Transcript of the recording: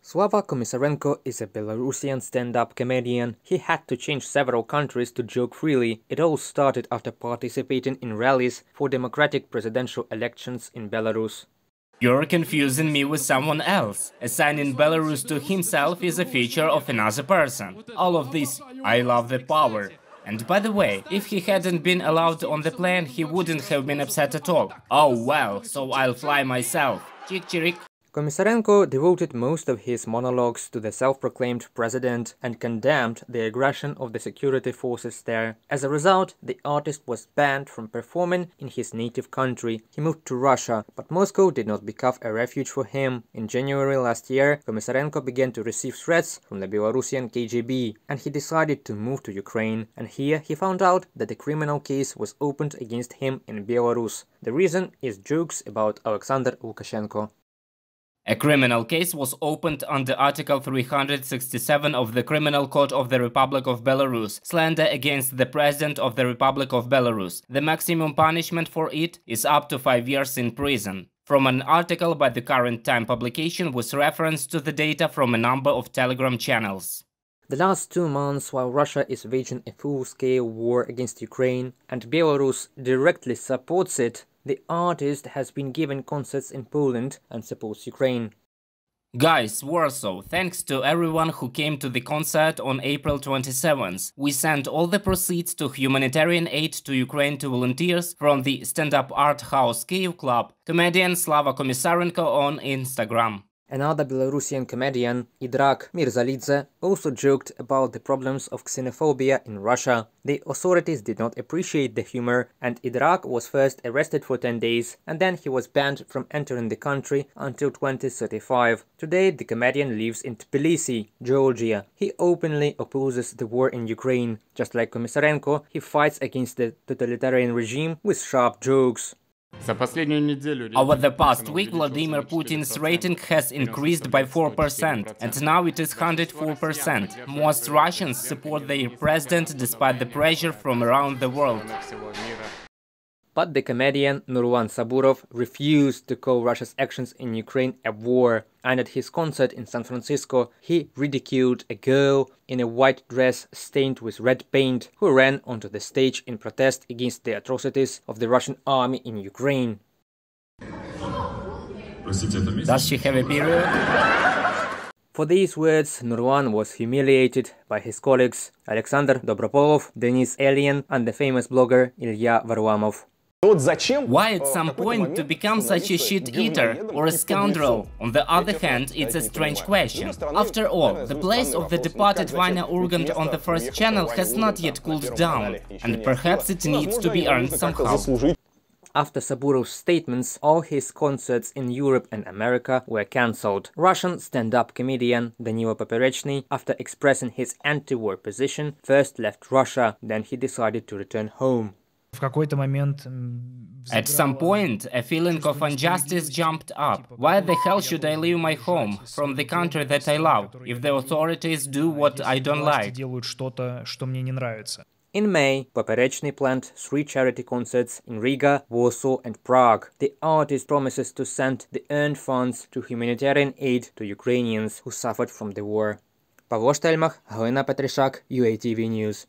Slava Komisarenko is a Belarusian stand-up comedian. He had to change several countries to joke freely. It all started after participating in rallies for democratic presidential elections in Belarus. You're confusing me with someone else. Assigning Belarus to himself is a feature of another person. All of this, I love the power. And by the way, if he hadn't been allowed on the plane, he wouldn't have been upset at all. Oh well, so I'll fly myself. Chik-chirik. Komisarenko devoted most of his monologues to the self-proclaimed president and condemned the aggression of the security forces there. As a result, the artist was banned from performing in his native country. He moved to Russia, but Moscow did not become a refuge for him. In January last year, Komisarenko began to receive threats from the Belarusian KGB, and he decided to move to Ukraine. And here he found out that a criminal case was opened against him in Belarus. The reason is jokes about Alexander Lukashenko. A criminal case was opened under Article 367 of the Criminal Code of the Republic of Belarus, slander against the President of the Republic of Belarus. The maximum punishment for it is up to 5 years in prison. From an article by the Current Time publication with reference to the data from a number of Telegram channels. The last 2 months, while Russia is waging a full-scale war against Ukraine and Belarus directly supports it, the artist has been giving concerts in Poland and supports Ukraine. Guys, Warsaw, thanks to everyone who came to the concert on April 27th. We sent all the proceeds to humanitarian aid to Ukraine to volunteers from the stand-up art house Kyiv Club. Comedian Slava Komisarenko on Instagram. Another Belarusian comedian, Idrak Mirzalidze, also joked about the problems of xenophobia in Russia. The authorities did not appreciate the humor, and Idrak was first arrested for 10 days, and then he was banned from entering the country until 2035. Today, the comedian lives in Tbilisi, Georgia. He openly opposes the war in Ukraine. Just like Komisarenko, he fights against the totalitarian regime with sharp jokes. Over the past week, Vladimir Putin's rating has increased by 4%, and now it is 104%. Most Russians support their president despite the pressure from around the world. But the comedian Nurlan Saburov refused to call Russia's actions in Ukraine a war, and at his concert in San Francisco, he ridiculed a girl in a white dress stained with red paint who ran onto the stage in protest against the atrocities of the Russian army in Ukraine. Does she have a period? For these words, Nurlan was humiliated by his colleagues Alexander Dobropolov, Denis Elien, and the famous blogger Ilya Varlamov. Why at some point to become such a shit-eater or a scoundrel? On the other hand, it's a strange question. After all, the place of the departed Vanya Urgant on the first channel has not yet cooled down, and perhaps it needs to be earned somehow. After Saburov's statements, all his concerts in Europe and America were cancelled. Russian stand-up comedian Danilo Poperechny, after expressing his anti-war position, first left Russia, then he decided to return home. At some point, a feeling of injustice jumped up. Why the hell should I leave my home, from the country that I love, if the authorities do what I don't like? In May, Poperechny planned 3 charity concerts in Riga, Warsaw and Prague. The artist promises to send the earned funds to humanitarian aid to Ukrainians who suffered from the war. Pavlo Stelmach, Galina Petrishak, UATV News.